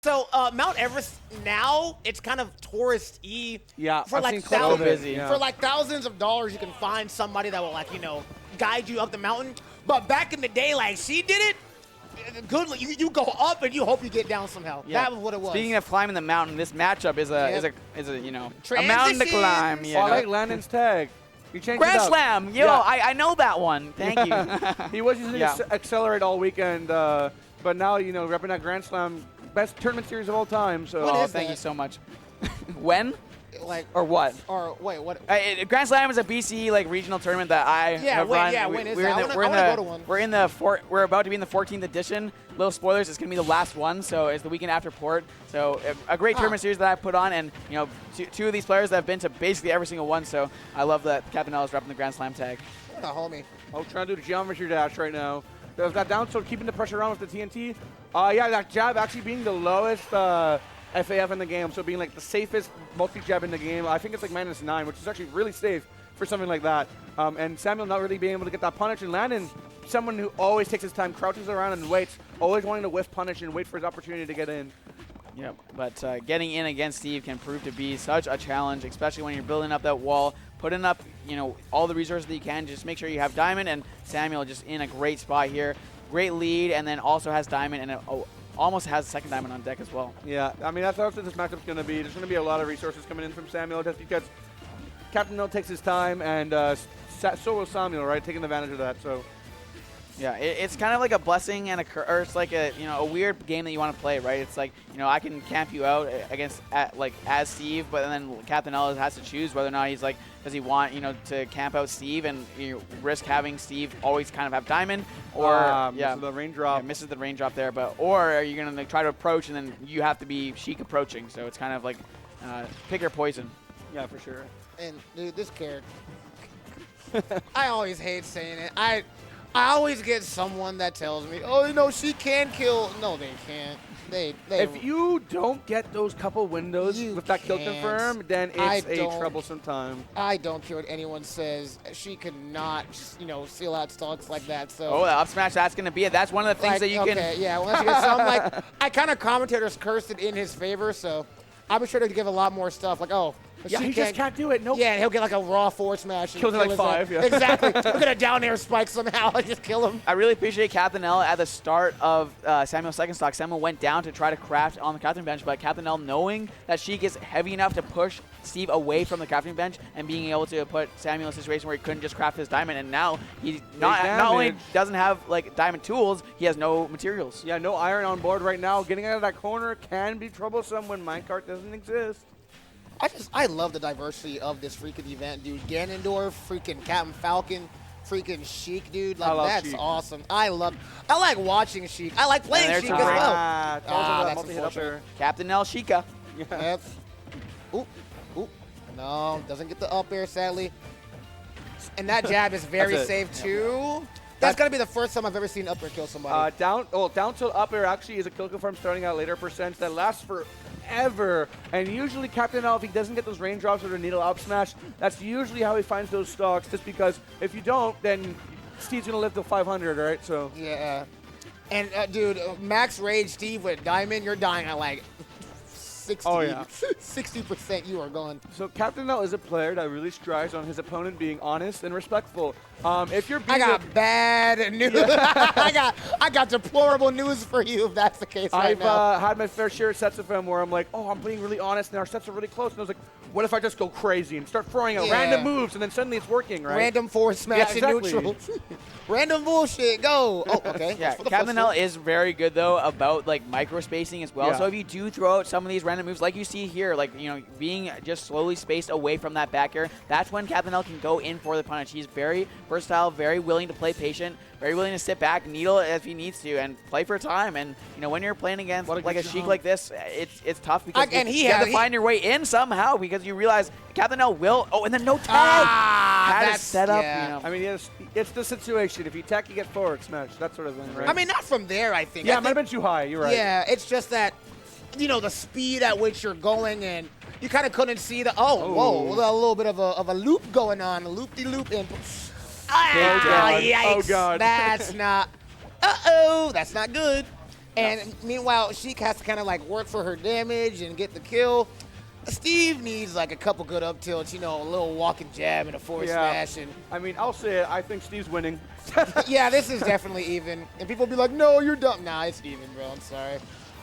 So Mount Everest now it's kind of tourist-y. Yeah, for I've like seen clips of it, yeah. for like thousands of dollars, you can find somebody that will guide you up the mountain. But back in the day, like she did it. Good, you go up and you hope you get down somehow. Yeah. That was what it was. Speaking of climbing the mountain, this matchup is a Yep. a mountain to climb. Transitions. I like Landon's tag. You changed Grand it up. Slam. Yo, Yeah. I know that one. Thank you. He was using Yeah. Accelerate all weekend, but now, repping that Grand Slam, best tournament series of all time. So What Oh, is thank that? you so much. When like or what? or wait, what? Grand Slam is a BC regional tournament that I have when- run. yeah, when is we're that? in the, I we're in wanna the, go to one. We're in the we're about to be in the 14th edition. Little spoilers, it's gonna be the last one. So it's the weekend after Port. So a great tournament series that I put on, and two of these players that have been to basically every single one. So I love that Captain L is repping the Grand Slam tag. What a homie. Oh, trying to do the geometry dash right now. There's that down tilt, keeping the pressure on with the TNT. Yeah, that jab actually being the lowest FAF in the game, so being like the safest multi-jab in the game. I think it's like -9, which is actually really safe for something like that. And Samuel not really being able to get that punish. And Landon, someone who always takes his time, crouches around and waits, always wanting to whiff punish and wait for his opportunity to get in. Yep, but getting in against Steve can prove to be such a challenge, especially when you're building up that wall, putting up, all the resources that you can. Just make sure you have Diamond, and Samuel just in a great spot here. Great lead, and then also has Diamond, and almost has second Diamond on deck as well. Yeah, I mean, that's what this matchup's going to be. There's going to be a lot of resources coming in from Samuel just because Captain No takes his time, and so will Samuel, right, taking advantage of that. So. Yeah, it's kind of like a blessing and or it's like a weird game that you want to play, right? It's like I can camp you out against as Steve, but then Captain L has to choose whether or not he's does he want to camp out Steve and risk having Steve always kind of have Diamond, or misses the raindrop. Yeah, misses the raindrop there, or are you gonna try to approach and then you have to be Sheik approaching? So it's kind of like pick your poison. Yeah, for sure. And dude, this character, I always hate saying it. I always get someone that tells me, "Oh, she can kill." No, they can't. They If you don't get those couple windows with that kill can't. confirm, then it's a troublesome time. I don't care what anyone says. She could not, seal out stocks like that. So. Oh, the up smash, that's going to be it. That's one of the things that you okay, yeah. Once you get some, I kind of commentators cursed it in his favor, so I'm sure to give a lot more stuff. Yeah, he just can't do it. Nope. Yeah, he'll get like a raw forward smash. And Kills it like 5, yeah. Exactly. We're going to down air spike somehow and just kill him. I really appreciate Captain L at the start of Samuel's second stock. Samuel went down to try to craft on the crafting bench, but Captain L, knowing that she gets heavy enough to push Steve away from the crafting bench and being able to put Samuel in a situation where he couldn't just craft his diamond, and now he not only doesn't have diamond tools, he has no materials. Yeah, no iron on board right now. Getting out of that corner can be troublesome when minecart doesn't exist. I love the diversity of this freaking event, dude. Ganondorf, freaking Captain Falcon, freaking Sheik, dude. That's Sheik. awesome. I like watching Sheik. I like playing Sheik as well. That's unfortunate. Captain L Sheikah. Yep. Oop. No, doesn't get the up air, sadly. And that jab is very safe, too. That's going to be the first time I've ever seen up air kill somebody. Down tilt up air actually is a kill confirm starting out later percent that lasts forever. And usually Captain L, if he doesn't get those raindrops or the needle up smash, that's usually how he finds those stocks. Just because if you don't, then Steve's going to live till 500, right? So yeah. And, dude, max rage Steve with Diamond, you're dying at like 60, 60% you are gone. So Captain L is a player that really strives on his opponent being honest and respectful. If you're being I got bad news. I got deplorable news for you if that's the case right now. I've had my fair share of sets of him where I'm like, oh, I'm being really honest and our sets are really close. And I was like, what if I just go crazy and start throwing out random moves and then suddenly it's working, right? Random forward smash in neutral. Random bullshit, go. Oh, okay. Yeah, Captain L is very good, though, about micro spacing as well. Yeah. So if you do throw out some of these random moves, like you see here, being just slowly spaced away from that back air, that's when Captain L can go in for the punish. He's very versatile, very willing to play patient, very willing to sit back, needle if he needs to, and play for time. And when you're playing against a Sheik like this, it's tough because you have to find your way in somehow because you realize Captain L will. Oh, and then no tag. That's set up. Yeah. I mean, it's the situation. If you attack, you get forward smash. That sort of thing, right? I mean, not from there. I think. Yeah, it might have been too high. You're right. Yeah, it's just that the speed at which you're going and. You kind of couldn't see the whoa, a little bit of a loop going on, a loop-de-loop input. God. Yikes. Oh, God. That's not, that's not good. And meanwhile, Sheik has to kind of like work for her damage and get the kill. Steve needs like a couple good up tilts, you know, a little walking jab and a forward smash. And I mean, I'll say it. I think Steve's winning. yeah, this is definitely even. And people will be like, no, you're dumb. Nah, it's even, bro. I'm sorry.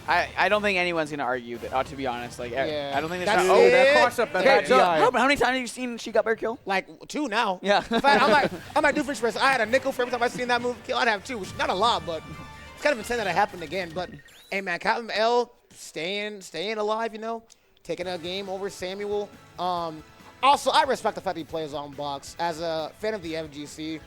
I don't think anyone's going to argue that, to be honest. Like, I don't think there's That's not. it. That cross-up and that So, DI. how many times have you seen Sheik up air kill? Like 2 now. Yeah. In fact, I'm like Doofenshmirtz. I had a nickel for every time I seen that move kill. I'd have 2, which is not a lot, but it's kind of insane that it happened again. But hey, man, Captain L staying alive, you know, taking a game over Samuel. Also, I respect the fact that he plays on box. As a fan of the FGC,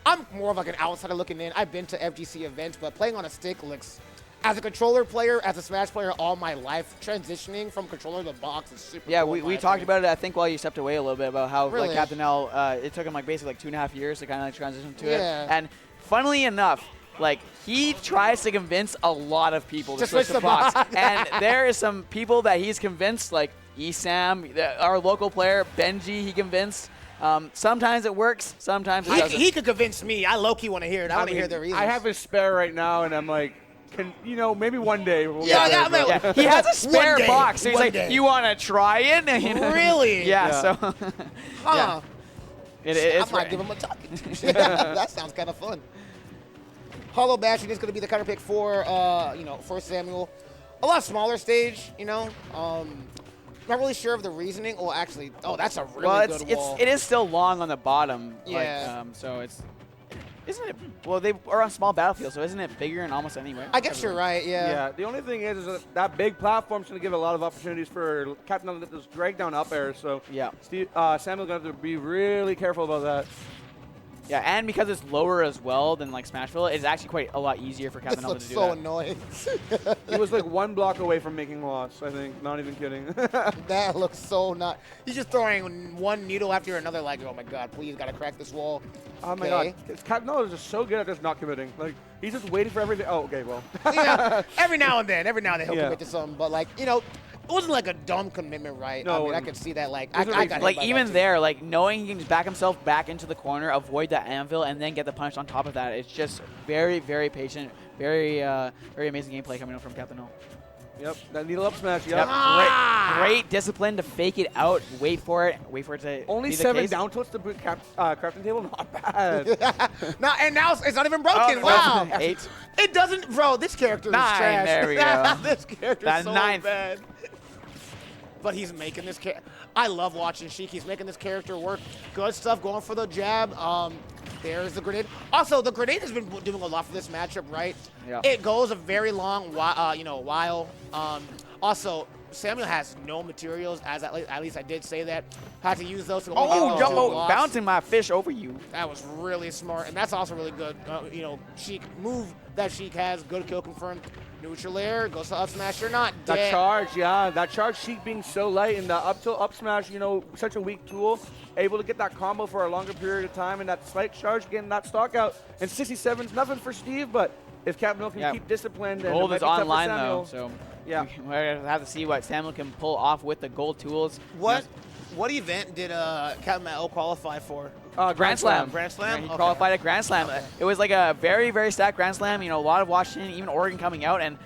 I'm more of like an outsider looking in. I've been to FGC events, but playing on a stick looks. As a controller player, as a Smash player all my life, transitioning from controller to box is super Yeah, cool. we talked about it, I think, while you stepped away a little bit, about how Really? like Captain L, it took him like basically like 2.5 years to kind of like transition to it. Yeah. And funnily enough, like he tries to convince a lot of people to switch to box. And there is some people that he's convinced, like Esam, our local player, Benji, he convinced. Sometimes it works, sometimes it doesn't. He could convince me. I low-key want to hear it. I want to hear the reasons. I have his spare right now, and I'm like, maybe one day we'll Yeah, get there, yeah, but- He has a spare One day, box. So he's one like, day. you want to try it? And, you know, Really? Yeah, Yeah. so. Huh. It's I might give him a talking to. That sounds kind of fun. Hollow Bashing is going to be the counter pick for, for Samuel. A lot smaller stage, you know. Not really sure of the reasoning. Oh, actually, that's a really Well, good wall. it is still long on the bottom. Yeah. Like, so it's. Isn't it? Well, they are on small battlefield, so isn't it bigger in almost anywhere? I guess you're right. Yeah. Yeah, the only thing is that big platform's going to give a lot of opportunities for Captain L to just drag down up air. So Yeah. Samuel's going to have to be really careful about that. Yeah, and because it's lower as well than like Smashville, it's actually quite a lot easier for This Captain L to looks do so that. annoying. He was like 1 block away from making loss, I think. Not even kidding. That looks so not. He's just throwing one needle after another. Like, oh my god, please, gotta crack this wall. Oh my Okay. god. Captain L is just so good at just not committing. Like, he's just waiting for everything. Oh, okay, well. Yeah, every now and then he'll Yeah. commit to something. But like, it wasn't like a dumb commitment, right? No, I it mean, I wasn't. could see that. Like, It was a I reason. got hit Like by that even too. there, like knowing he can just back himself back into the corner, avoid that anvil, and then get the punch on top of that. It's just very, very patient, very amazing gameplay coming out from Captain L. Yep, that needle up smash. Yep. Yep. Ah! Great discipline to fake it out, wait for it to Only be the 7 case. down tilts to boot crafting table. Not bad. And now it's not even broken. Oh, Wow. 8. It doesn't, bro. This character is 9, trash. there we go. This character That is so 9th. bad. But he's making this character. I love watching Sheik. He's making this character work. Good stuff going for the jab. There's the grenade. Also, the grenade has been doing a lot for this matchup, right? Yeah. It goes a very long while. Also, Samuel has no materials, at least I did say that. Had to use those to Oh, get Jumbo blocks. bouncing my fish over you. That was really smart, and that's also really good. Sheik move that Sheik has. Good kill confirmed. Neutral air goes to up smash. You're not That dead. charge, yeah. That charge Sheik being so light and the up tilt up smash, such a weak tool. Able to get that combo for a longer period of time and that slight charge getting that stock out. And 67's nothing for Steve, but if Captain L can keep disciplined and Gold it might is be tough for online though, Samuel. so Yeah. we're gonna have to see what Samuel can pull off with the gold tools. What event did Captain L qualify for? Grand Slam. Grand Slam? He Okay. qualified at Grand Slam. Okay. It was like a very, very stacked Grand Slam. A lot of Washington, even Oregon coming out, and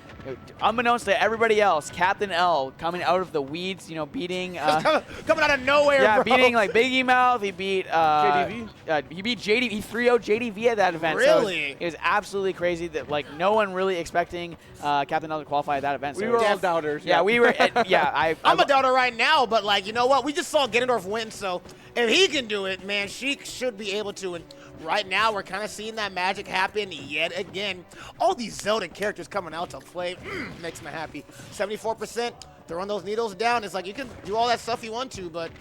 unbeknownst to everybody else, Captain L coming out of the weeds, beating. Coming out of nowhere, Yeah, bro. beating like Biggie Mouth. He beat JDV. He beat JDV. He 3-0'd JDV at that event. Really? So it was absolutely crazy that no one really expecting Captain L to qualify at that event. We So were all Def- doubters. yeah, we were. I'm a doubter right now, but you know what? We just saw Ganondorf win, so if he can do it, man, Sheik should be able to. And right now, we're kind of seeing that magic happen yet again. All these Zelda characters coming out to play makes me happy. 74%, throwing those needles down. It's like you can do all that stuff you want to, but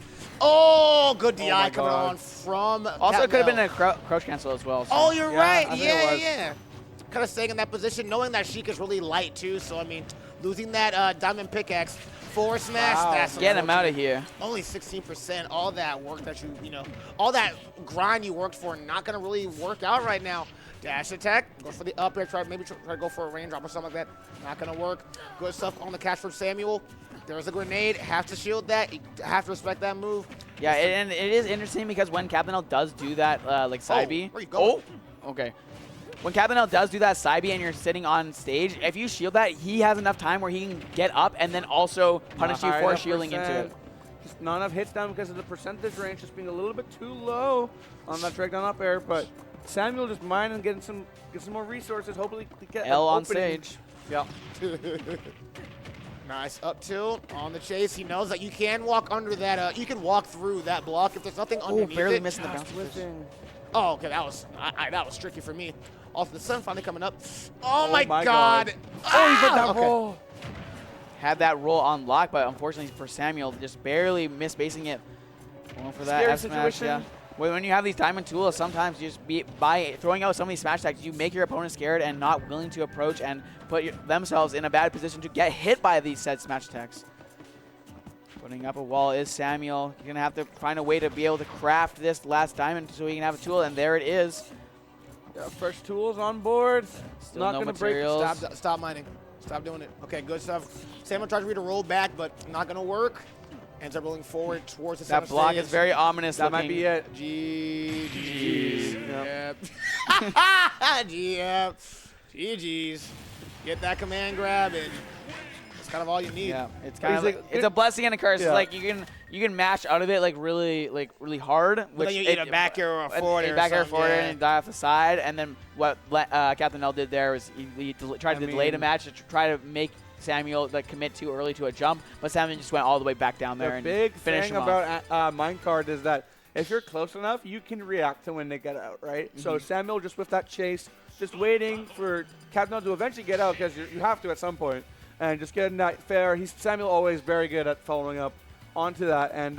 good DI my coming God. on from. Also, it could have Captain been L. a crouch cancel as well. So. Oh, you're Yeah, right. I think it was. Yeah. Kind of staying in that position, knowing that Sheik is really light too. So I mean, losing that diamond pickaxe forward smash. Wow. That's Get him out of unfortunate. here. Only 16%. All that work that all that grind you worked for, not gonna really work out right now. Dash attack, go for the up air, try to go for a raindrop or something like that. Not gonna work. Good stuff on the catch from Samuel. There's a grenade. Have to shield that. You have to respect that move. Yeah, and it is interesting because when Captain L does do that, like side Oh, B. where you going? Oh, okay. when Cabanel does do that side B and you're sitting on stage, if you shield that, he has enough time where he can get up and then also punish you for shielding into it. Just not enough hits down because of the percentage range just being a little bit too low on that drag down up air. But Samuel just mining and get some more resources. Hopefully to get L on opening. stage. Yeah. Nice up tilt on the chase. He knows that you can walk under that. You can walk through that block if there's nothing underneath barely it. missing the bounce. Oh, okay, that was tricky for me. Also, the sun finally coming up. Oh my God! Oh, he put that roll. Had that roll on lock, but unfortunately for Samuel, just barely misspacing it. Going for that Scary F smash, situation. yeah. When you have these diamond tools, sometimes you just by throwing out some of these smash attacks, you make your opponent scared and not willing to approach and put themselves in a bad position to get hit by these said smash attacks. Putting up a wall is Samuel. You're going to have to find a way to be able to craft this last diamond so he can have a tool, and there it is. Yeah, fresh tools on board. Still not no going to break. materials. Stop mining. Stop doing it. Okay, good stuff. Samuel tries for you to roll back, but not gonna work. Ends up rolling forward towards the center That block stage. is very ominous That looking. might be it. GG's. Yep. Yep. GG's. Get that command grab and that's kind of all you need. Yeah, it's kind of like- it's a blessing and a curse. Yeah. It's like you can mash out of it like really hard. But then you get a back air or a forward air. back air something, forward yeah. and die off the side. And then what Captain L did there was he tried to delay the match to try to make Samuel like commit too early to a jump, but Samuel just went all the way back down there The and big finished thing him off. about minecart is that if you're close enough, you can react to when they get out, right? So Samuel just with that chase, just waiting for Captain to eventually get out because you have to at some point, and just getting that fair. Samuel always very good at following up onto that, and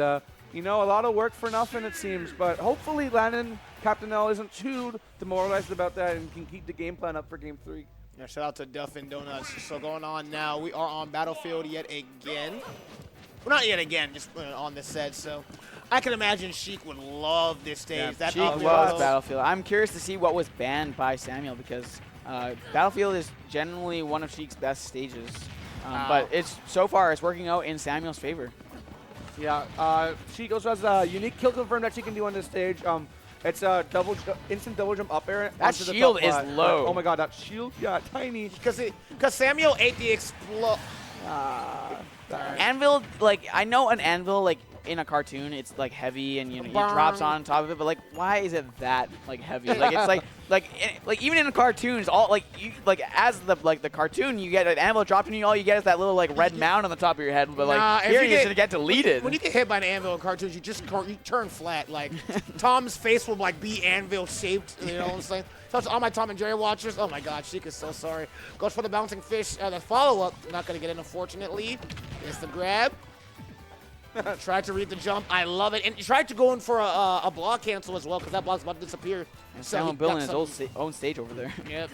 you know, a lot of work for nothing it seems, but hopefully Landon Captain L isn't too demoralized about that and can keep the game plan up for Game 3. Yeah, shout out to Duff and Donuts. So going on now, we are on Battlefield yet again. Well, not yet again, just on this set. So I can imagine Sheik would love this stage. That Sheik uphill loves goes- Battlefield. I'm curious to see what was banned by Samuel because Battlefield is generally one of Sheik's best stages. But so far it's working out in Samuel's favor. Yeah, she also has a unique kill confirm that she can do on this stage. It's a instant double jump up air. That onto the shield top is flat. low. Oh my god, that shield, yeah, tiny. Because Samuel ate the explode. Anvil, like I know an anvil, like in a cartoon, it's like heavy and you know he drops on top of it. But like, why is it that like heavy? Like it's like even in a cartoon, it's all like you as the cartoon, you get an anvil dropped and all you get is that little like red mound on the top of your head. But like here, you just get deleted. When you get hit by an anvil in cartoons, you turn flat. Like Tom's face will like be anvil shaped. You know what I'm saying? So to all my Tom and Jerry watchers, oh my God, Sheik is so sorry. Goes for the bouncing fish. The follow up, not gonna get it unfortunately. It's the grab. Tried to read the jump. I love it. And he tried to go in for a block cancel as well because that block's about to disappear. And So Samuel he building got his own stage over there. Yep.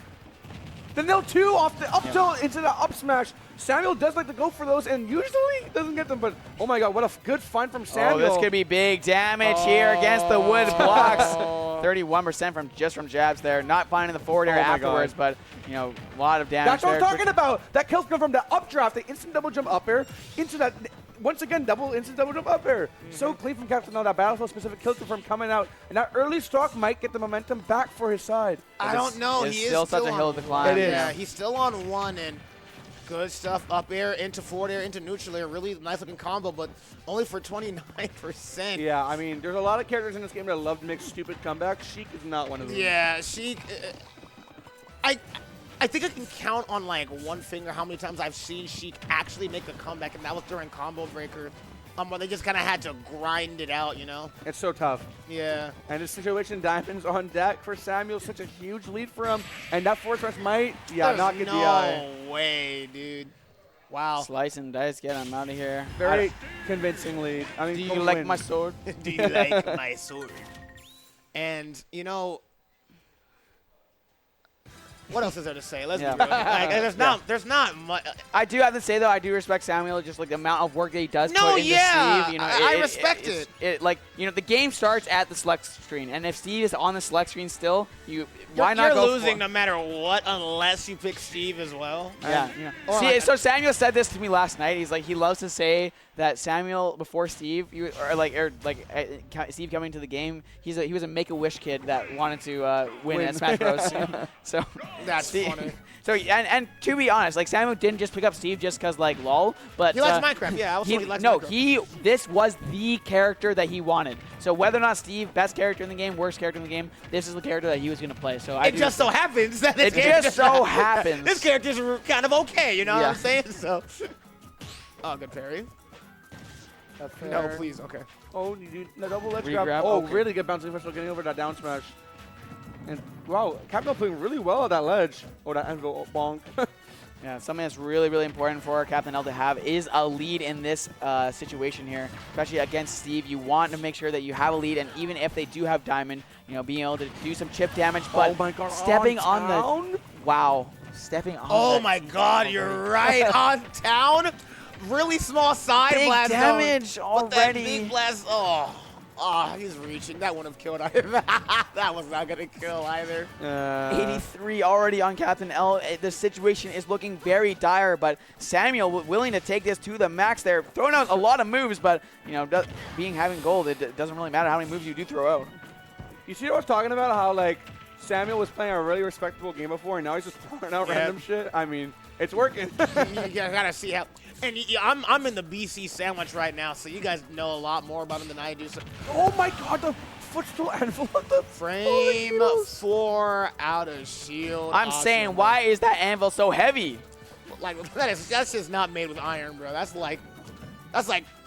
The nil 2 off the up tilt into the up smash. Samuel does like to go for those and usually doesn't get them, but oh my god, what a good find from Samuel. Oh, this could be big damage here against the wood blocks. 31% from jabs there. Not finding the forward air afterwards, but you know, a lot of damage. That's what I'm talking about. That kills come from the updraft, the instant double jump up air into that. Once again, instant double jump up air. So clean from Captain Now. That Battlefield specific kill confirm coming out, and that early stock might get the momentum back for his side. I don't know. It's He is still such a hill on to climb. It is. Yeah, he's still on one, and good stuff. Up air into forward air into neutral air. Really nice looking combo, but only for 29%. Yeah, I mean, there's a lot of characters in this game that love to make stupid comebacks. Sheik is not one of them. Yeah, Sheik. I think I can count on like one finger how many times I've seen Sheik actually make a comeback, and that was during Combo Breaker. Where they just kind of had to grind it out, you know? It's so tough. Yeah. And this situation, diamonds on deck for Samuel, such a huge lead for him. And that forward press might, not get the eye. No way, dude. Wow. Slice and dice, get him out of here. Very convincing lead. I mean, Do you Cole like wins. my sword? Do you like my sword? And, you know, What else is there to say? Let's Yeah. be real. Like, there's not much. I do have to say though, I do respect Samuel, just like the amount of work that he does No, put into yeah, Steve. You know, I respect it. Like, you know, the game starts at the select screen, and if Steve is on the select screen still, why not You're go losing for no matter what, unless you pick Steve as well. Yeah. Or See, like- so Samuel said this to me last night. He's like, he loves to say that Samuel before Steve, Steve coming to the game, he was a Make-A-Wish kid that wanted to win at Smash Bros. So That's Steve, funny. So and to be honest, like Samuel didn't just pick up Steve just cause like lol, but He likes Minecraft. Yeah, I also he likes Minecraft. This was the character that he wanted. So whether or not Steve, best character in the game, worst character in the game, this is the character that he was gonna play. So It just so happens that this It just so happens. This character's kind of okay, you know what Yeah. I'm saying? So. Oh, good parry. That's fair. No, please. Okay. Oh, you do the double ledge Regrab, grab. Oh, okay. really good bouncing first getting over that down smash. And wow, Captain playing really well at that ledge. Or that anvil bonk. Yeah, something that's really, really important for Captain L to have is a lead in this situation here, especially against Steve. You want to make sure that you have a lead, and even if they do have Diamond, you know, being able to do some chip damage, but Oh my God, stepping on on the wow, stepping on. Oh the- my God, you're right. On town, really small side Big blast. damage But that already. big blast. Oh, he's reaching. That wouldn't have killed either. That was not gonna kill either. 83 already on Captain L. The situation is looking very dire, but Samuel willing to take this to the max there, throwing out a lot of moves, but you know, having gold, it doesn't really matter how many moves you do throw out. You see what I was talking about? How like Samuel was playing a really respectable game before, and now he's just throwing out random shit. I mean, it's working. You gotta see how. And I'm in the BC sandwich right now, so you guys know a lot more about him than I do. So Oh my God, the footstool anvil. What the frame 4 out of shield. I'm Awesome, saying, bro. why is that anvil so heavy? Like that's just not made with iron, bro. That's like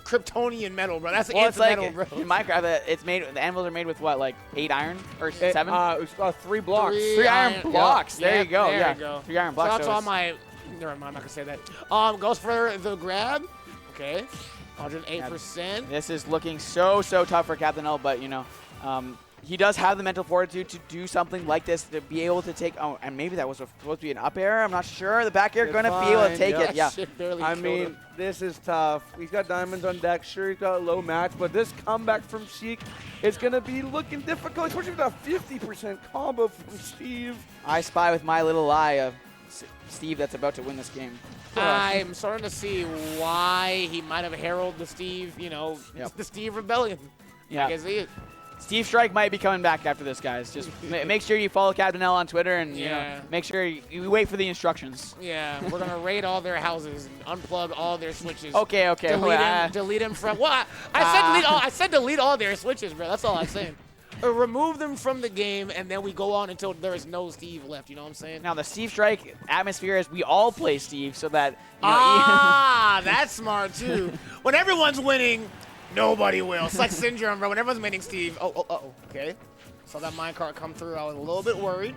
Kryptonian metal, bro. That's Well, it's like metal, bro. in Minecraft, it's made. The anvils are made with what, like 8 iron or 7? It's 3 blocks. 3 iron blocks. Yeah, there you go. there Yeah, you go. 3 iron blocks. Shout out to so all it's- my. Never mind, I'm not gonna say that. Goes for the grab. Okay, 108%. This is looking so tough for Captain L, but you know, he does have the mental fortitude to do something like this, to be able to take. Oh, and maybe that was supposed to be an up air. I'm not sure. The back air It's going to be able to fine, take yeah. it. Yeah. Shit barely I killed mean, him. this is tough. He's got diamonds on deck. Sure, he's got a low match, but this comeback from Sheik is going to be looking difficult, especially with a 50% combo from Steve. I spy with my little eye of Steve that's about to win this game. I'm starting to see why he might have heralded the Steve, Yep. the Steve Rebellion. Yeah. I can see it. Steve Strike might be coming back after this, guys. Just make sure you follow Captain L on Twitter and you know, Yeah. make sure you wait for the instructions. Yeah, we're gonna raid all their houses and unplug all their switches. Okay. Delete them from. Well, I said delete all their switches, bro. That's all I'm saying. Or remove them from the game, and then we go on until there is no Steve left. You know what I'm saying? Now the Steve Strike atmosphere is we all play Steve, so that you know, That's smart too. When everyone's winning, nobody will. It's like Syndrome, bro. When everyone's winning, Steve. Oh. Okay. Saw that minecart come through. I was a little bit worried.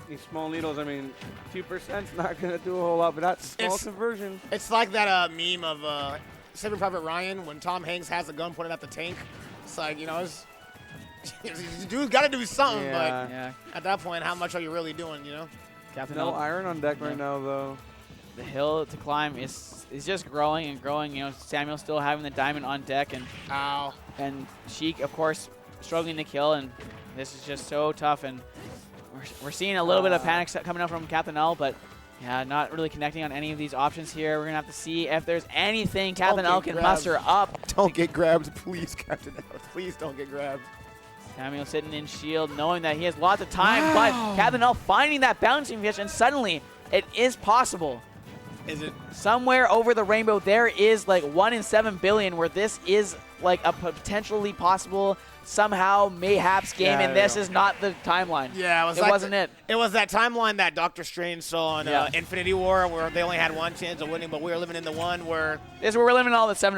These small needles, I mean, 2% is not going to do a whole lot, but that's small It's- conversion. It's like that meme of Saving Private Ryan when Tom Hanks has a gun pointed at the tank. It's like, dude's got to do something, Yeah. yeah. but at that point, how much are you really doing, Captain No L. iron on deck Yeah. right now, though. The hill to climb is just growing and growing. You know, Samuel still having the diamond on deck, Ow. and Sheik, of course, struggling to kill. And this is just so tough. And we're seeing a little bit of panic coming up from Captain L, but yeah, not really connecting on any of these options here. We're gonna have to see if there's anything Captain L can muster up. Don't get grabbed, please, Captain. Please don't get grabbed. Samuel sitting in shield, knowing that he has lots of time, but Captain L finding that bouncing fish, and suddenly it is possible. Is it? Somewhere over the rainbow, there is like 1 in 7 billion where this is like a potentially possible, somehow, mayhaps game, Yeah, and this yeah. is not the timeline. Yeah, it wasn't it. It was that timeline that Doctor Strange saw in Yeah. Infinity War where they only had one chance of winning, but we were living in the one where This is where we're living all the 7